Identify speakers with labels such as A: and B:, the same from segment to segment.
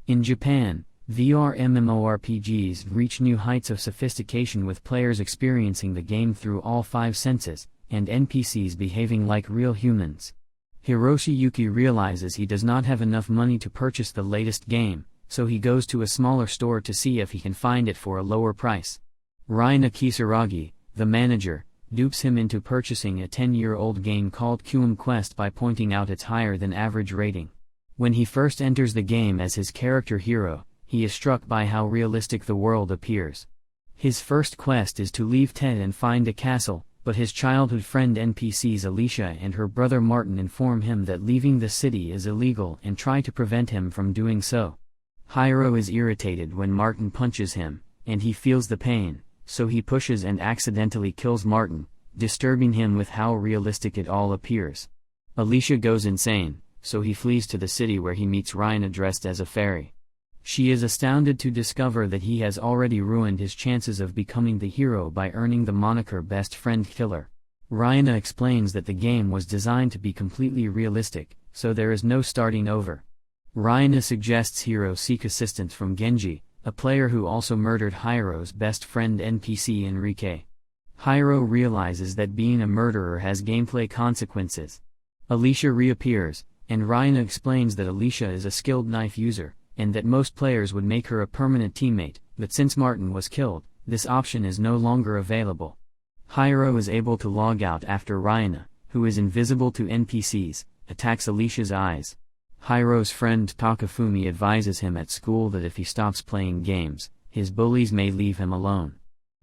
A: In Japan, VR MMORPGs reach new heights of sophistication with players experiencing the game through all 5 senses, and NPCs behaving like real humans. Hiroshi Yuki realizes he does not have enough money to purchase the latest game, so he goes to a smaller store to see if he can find it for a lower price. Raina Kisaragi, the manager, dupes him into purchasing a 10-year-old game called QM Quest by pointing out its higher-than-average rating. When he first enters the game as his character Hiro, he is struck by how realistic the world appears. His first quest is to leave Ted and find a castle, but his childhood friend NPCs Alicia and her brother Martin inform him that leaving the city is illegal and try to prevent him from doing so. Hiro is irritated when Martin punches him, and he feels the pain, so he pushes and accidentally kills Martin, disturbing him with how realistic it all appears. Alicia goes insane, so he flees to the city where he meets Raina dressed as a fairy. She is astounded to discover that he has already ruined his chances of becoming the hero by earning the moniker Best Friend Killer. Raina explains that the game was designed to be completely realistic, so there is no starting over. Raina suggests Hiro seek assistance from Genji, a player who also murdered Hiro's best friend NPC Enrique. Hiro realizes that being a murderer has gameplay consequences. Alicia reappears, and Raina explains that Alicia is a skilled knife user, and that most players would make her a permanent teammate, but since Martin was killed, this option is no longer available. Hiro is able to log out after Raina, who is invisible to NPCs, attacks Alicia's eyes. Hiro's friend Takafumi advises him at school that if he stops playing games, his bullies may leave him alone.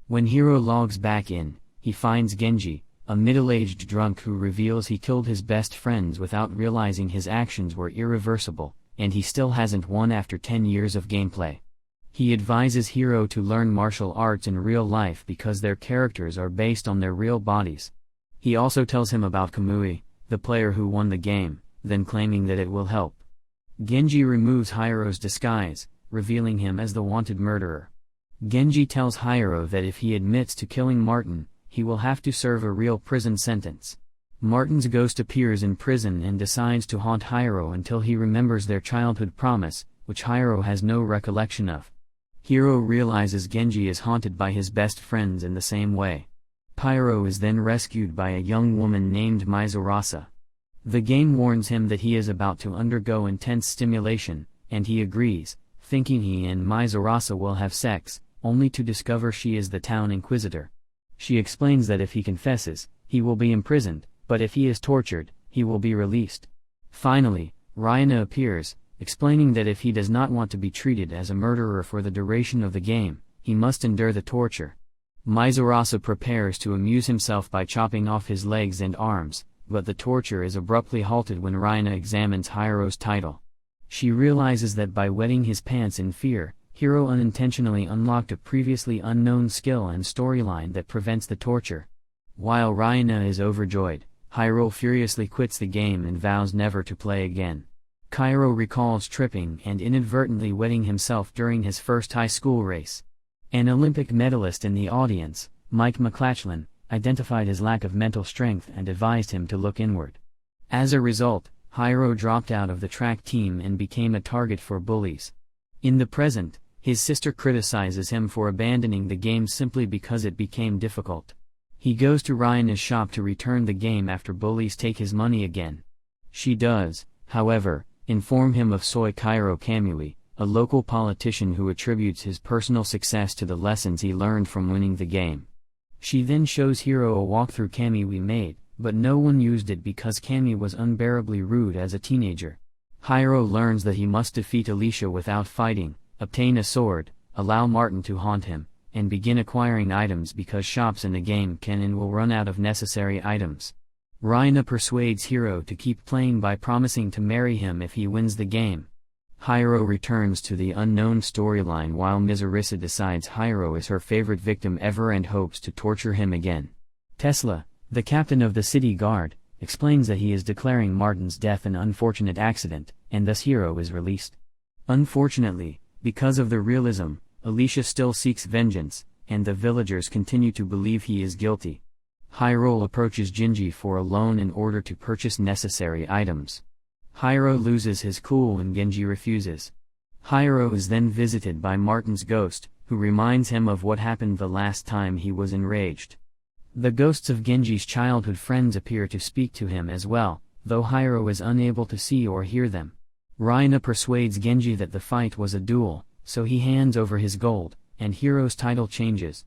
A: When Hiro logs back in, he finds Genji, a middle-aged drunk who reveals he killed his best friends without realizing his actions were irreversible, and he still hasn't won after 10 years of gameplay. He advises Hiro to learn martial arts in real life because their characters are based on their real bodies. He also tells him about Kamui, the player who won the game, then claiming that it will help. Genji removes Hiro's disguise, revealing him as the wanted murderer. Genji tells Hiro that if he admits to killing Martin, he will have to serve a real prison sentence. Martin's ghost appears in prison and decides to haunt Hiro until he remembers their childhood promise, which Hiro has no recollection of. Hiro realizes Genji is haunted by his best friends in the same way. Hiro is then rescued by a young woman named Mizurasa. The game warns him that he is about to undergo intense stimulation, and he agrees, thinking he and Mizurasa will have sex, only to discover she is the town inquisitor. She explains that if he confesses, he will be imprisoned, but if he is tortured, he will be released. Finally, Raina appears, explaining that if he does not want to be treated as a murderer for the duration of the game, he must endure the torture. Mizurasa prepares to amuse himself by chopping off his legs and arms, but the torture is abruptly halted when Raina examines Hiro's title. She realizes that by wetting his pants in fear, Hiro unintentionally unlocked a previously unknown skill and storyline that prevents the torture. While Raina is overjoyed, Hiro furiously quits the game and vows never to play again. Hiro recalls tripping and inadvertently wetting himself during his first high school race. An Olympic medalist in the audience, Mike McLachlan, identified his lack of mental strength and advised him to look inward. As a result, Hiro dropped out of the track team and became a target for bullies. In the present, his sister criticizes him for abandoning the game simply because it became difficult. He goes to Raina's shop to return the game after bullies take his money again. She does, however, inform him of Soichiro Kamui, a local politician who attributes his personal success to the lessons he learned from winning the game. She then shows Hiro a walkthrough Kamui made, but no one used it because Kamui was unbearably rude as a teenager. Hiro learns that he must defeat Alicia without fighting, obtain a sword, allow Martin to haunt him, and begin acquiring items because shops in the game can and will run out of necessary items. Raina persuades Hiro to keep playing by promising to marry him if he wins the game. Hiro returns to the unknown storyline while Mizurasa decides Hiro is her favorite victim ever and hopes to torture him again. Tesla, the captain of the city guard, explains that he is declaring Martin's death an unfortunate accident, and thus Hiro is released. Unfortunately, because of the realism, Alicia still seeks vengeance, and the villagers continue to believe he is guilty. Hiro approaches Genji for a loan in order to purchase necessary items. Hiro loses his cool when Genji refuses. Hiro is then visited by Martin's ghost, who reminds him of what happened the last time he was enraged. The ghosts of Genji's childhood friends appear to speak to him as well, though Hiro is unable to see or hear them. Raina persuades Genji that the fight was a duel, so he hands over his gold, and Hiro's title changes.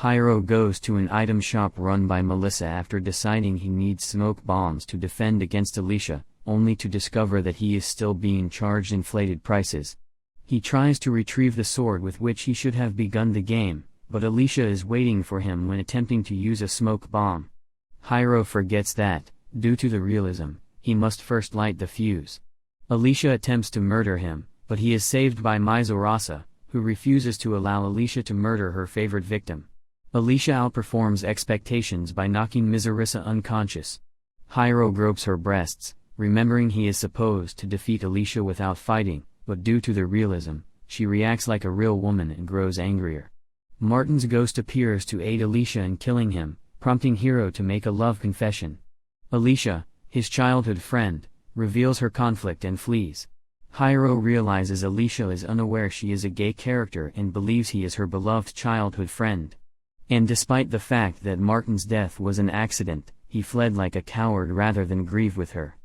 A: Hiro goes to an item shop run by Melissa after deciding he needs smoke bombs to defend against Alicia, only to discover that he is still being charged inflated prices. He tries to retrieve the sword with which he should have begun the game, but Alicia is waiting for him when attempting to use a smoke bomb. Hiro forgets that, due to the realism, he must first light the fuse. Alicia attempts to murder him, but he is saved by Mizurasa, who refuses to allow Alicia to murder her favorite victim. Alicia outperforms expectations by knocking Mizurasa unconscious. Hiro gropes her breasts, remembering he is supposed to defeat Alicia without fighting, but due to the realism, she reacts like a real woman and grows angrier. Martin's ghost appears to aid Alicia in killing him, prompting Hiro to make a love confession. Alicia, his childhood friend, reveals her conflict and flees. Hiro realizes Alicia is unaware she is a gay character and believes he is her beloved childhood friend. And despite the fact that Martin's death was an accident, he fled like a coward rather than grieve with her.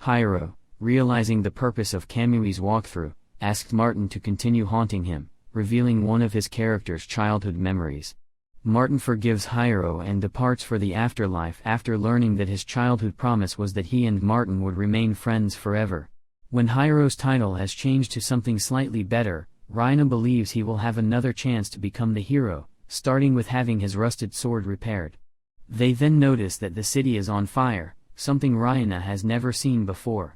A: Hiro, realizing the purpose of Kamui's walkthrough, asked Martin to continue haunting him, revealing one of his character's childhood memories. Martin forgives Hiro and departs for the afterlife after learning that his childhood promise was that he and Martin would remain friends forever. When Hiro's title has changed to something slightly better, Raina believes he will have another chance to become the hero, starting with having his rusted sword repaired. They then notice that the city is on fire, something Raina has never seen before.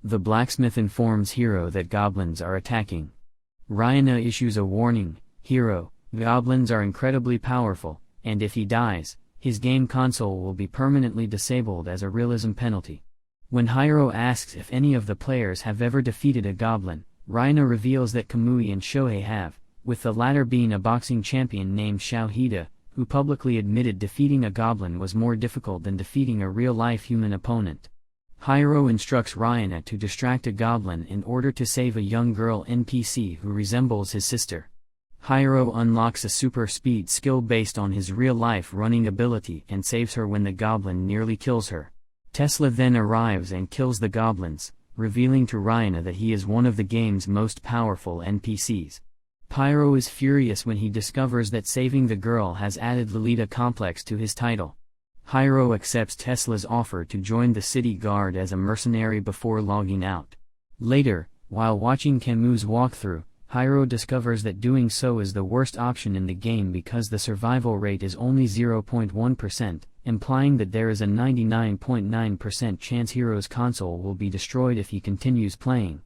A: The blacksmith informs Hiro that goblins are attacking. Raina issues a warning, "Hiro, goblins are incredibly powerful, and if he dies, his game console will be permanently disabled as a realism penalty." When Hiro asks if any of the players have ever defeated a goblin, Raina reveals that Kamui and Shohei have, with the latter being a boxing champion named Shouhida, who publicly admitted defeating a goblin was more difficult than defeating a real-life human opponent. Hiro instructs Raina to distract a goblin in order to save a young girl NPC who resembles his sister. Hiro unlocks a super speed skill based on his real-life running ability and saves her when the goblin nearly kills her. Tesla then arrives and kills the goblins, revealing to Raina that he is one of the game's most powerful NPCs. Pyro is furious when he discovers that saving the girl has added Lolita complex to his title. Hiro accepts Tesla's offer to join the city guard as a mercenary before logging out. Later, while watching Camus' walkthrough, Hiro discovers that doing so is the worst option in the game because the survival rate is only 0.1%, implying that there is a 99.9% chance Hiro's console will be destroyed if he continues playing.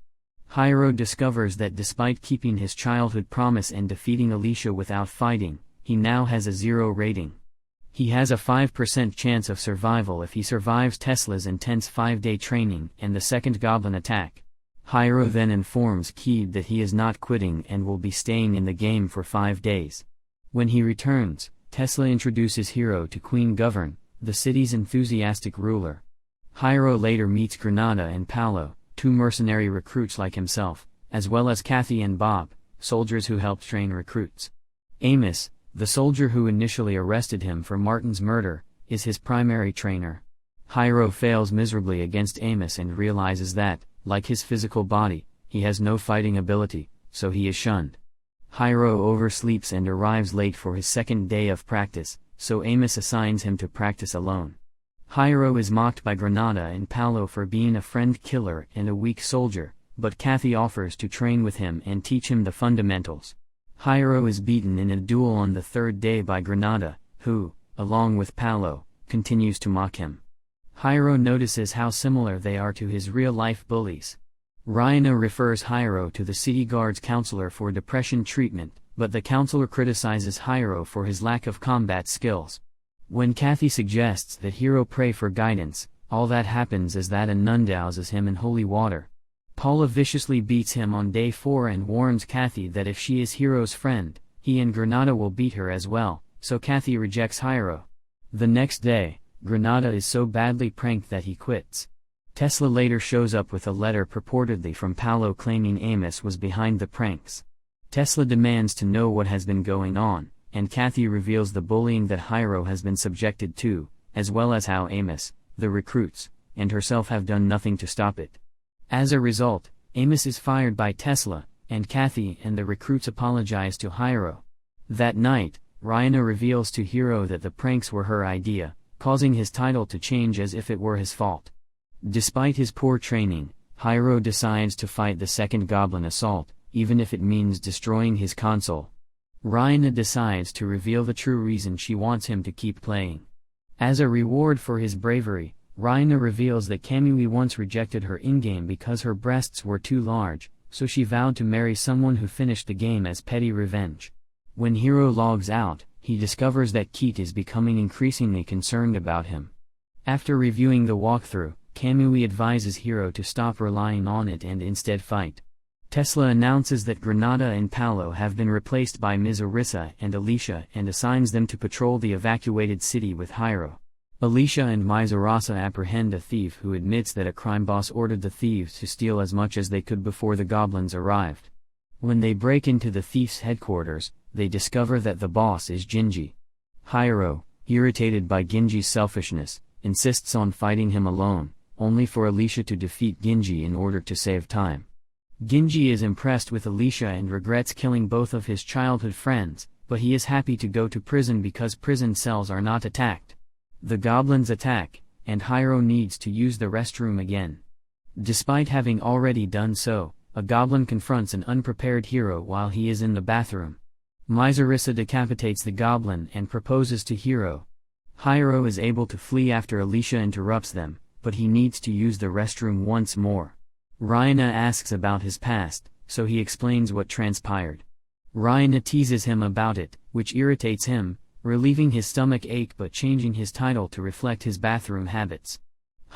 A: Hiro discovers that despite keeping his childhood promise and defeating Alicia without fighting, he now has a 0 rating. He has a 5% chance of survival if he survives Tesla's intense 5-day training and the second goblin attack. Hiro then informs Keed that he is not quitting and will be staying in the game for 5 days. When he returns, Tesla introduces Hiro to Queen Govern, the city's enthusiastic ruler. Hiro later meets Granada and Paolo, 2 mercenary recruits like himself, as well as Kathy and Bob, soldiers who helped train recruits. Amos, the soldier who initially arrested him for Martin's murder, is his primary trainer. Hiro fails miserably against Amos and realizes that, like his physical body, he has no fighting ability, so he is shunned. Hiro oversleeps and arrives late for his second day of practice, so Amos assigns him to practice alone. Hiro is mocked by Granada and Paolo for being a friend killer and a weak soldier, but Kathy offers to train with him and teach him the fundamentals. Hiro is beaten in a duel on the 3rd day by Granada, who, along with Paolo, continues to mock him. Hiro notices how similar they are to his real-life bullies. Raina refers Hiro to the city guard's counselor for depression treatment, but the counselor criticizes Hiro for his lack of combat skills. When Kathy suggests that Hiro pray for guidance, all that happens is that a nun douses him in holy water. Paula viciously beats him on day 4 and warns Kathy that if she is Hiro's friend, he and Granada will beat her as well, so Kathy rejects Hiro. The next day, Granada is so badly pranked that he quits. Tesla later shows up with a letter purportedly from Paolo claiming Amos was behind the pranks. Tesla demands to know what has been going on, and Kathy reveals the bullying that Hiro has been subjected to, as well as how Amos, the recruits, and herself have done nothing to stop it. As a result, Amos is fired by Tesla, and Kathy and the recruits apologize to Hiro. That night, Ryana reveals to Hiro that the pranks were her idea, causing his title to change as if it were his fault. Despite his poor training, Hiro decides to fight the second goblin assault, even if it means destroying his console. Ryana decides to reveal the true reason she wants him to keep playing. As a reward for his bravery, Ryana reveals that Kamui once rejected her in-game because her breasts were too large, so she vowed to marry someone who finished the game as petty revenge. When Hiro logs out, he discovers that Keat is becoming increasingly concerned about him. After reviewing the walkthrough, Kamui advises Hiro to stop relying on it and instead fight. Tesla announces that Granada and Paolo have been replaced by Ms. Orissa and Alicia and assigns them to patrol the evacuated city with Hiro. Alicia and Ms. Orissa apprehend a thief who admits that a crime boss ordered the thieves to steal as much as they could before the goblins arrived. When they break into the thief's headquarters, they discover that the boss is Ginji. Hiro, irritated by Ginji's selfishness, insists on fighting him alone, only for Alicia to defeat Ginji in order to save time. Ginji is impressed with Alicia and regrets killing both of his childhood friends, but he is happy to go to prison because prison cells are not attacked. The goblins attack, and Hiro needs to use the restroom again. Despite having already done so, a goblin confronts an unprepared Hiro while he is in the bathroom. Ms. Orissa decapitates the goblin and proposes to Hiro. Hiro is able to flee after Alicia interrupts them, but he needs to use the restroom once more. Ryana asks about his past, so he explains what transpired. Ryana teases him about it, which irritates him, relieving his stomach ache but changing his title to reflect his bathroom habits.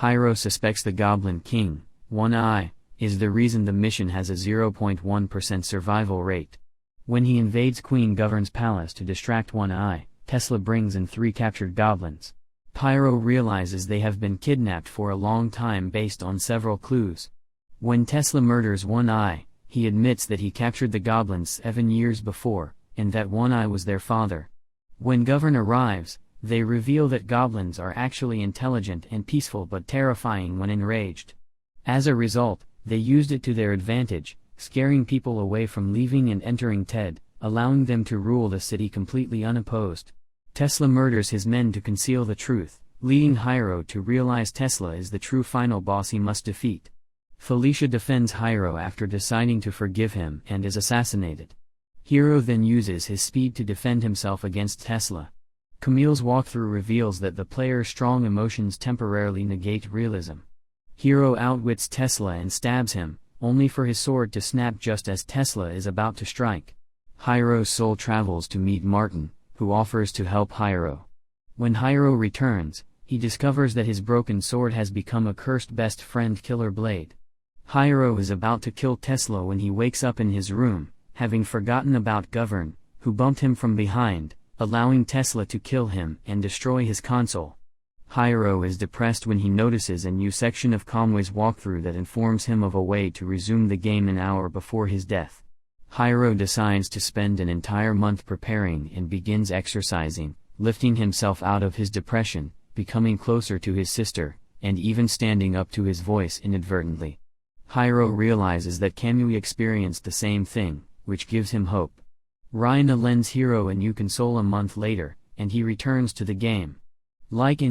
A: Hiro suspects the Goblin King, One Eye, is the reason the mission has a 0.1% survival rate. When he invades Queen Govern's palace to distract One Eye, Tesla brings in 3 captured goblins. Hiro realizes they have been kidnapped for a long time based on several clues. When Tesla murders One Eye, he admits that he captured the goblins 7 years before, and that One Eye was their father. When Govern arrives, they reveal that goblins are actually intelligent and peaceful but terrifying when enraged. As a result, they used it to their advantage, scaring people away from leaving and entering Ted, allowing them to rule the city completely unopposed. Tesla murders his men to conceal the truth, leading Hiro to realize Tesla is the true final boss he must defeat. Felicia defends Hiro after deciding to forgive him and is assassinated. Hiro then uses his speed to defend himself against Tesla. Camille's walkthrough reveals that the player's strong emotions temporarily negate realism. Hiro outwits Tesla and stabs him, only for his sword to snap just as Tesla is about to strike. Hiro's soul travels to meet Martin, who offers to help Hiro. When Hiro returns, he discovers that his broken sword has become a cursed best friend killer blade. Hiro is about to kill Tesla when he wakes up in his room, having forgotten about Govern, who bumped him from behind, allowing Tesla to kill him and destroy his console. Hiro is depressed when he notices a new section of Conway's walkthrough that informs him of a way to resume the game an hour before his death. Hiro decides to spend an entire month preparing and begins exercising, lifting himself out of his depression, becoming closer to his sister, and even standing up to his voice inadvertently. Hiro realizes that Kamui experienced the same thing, which gives him hope. Ryana lends Hiro a new console a month later, and he returns to the game. Like in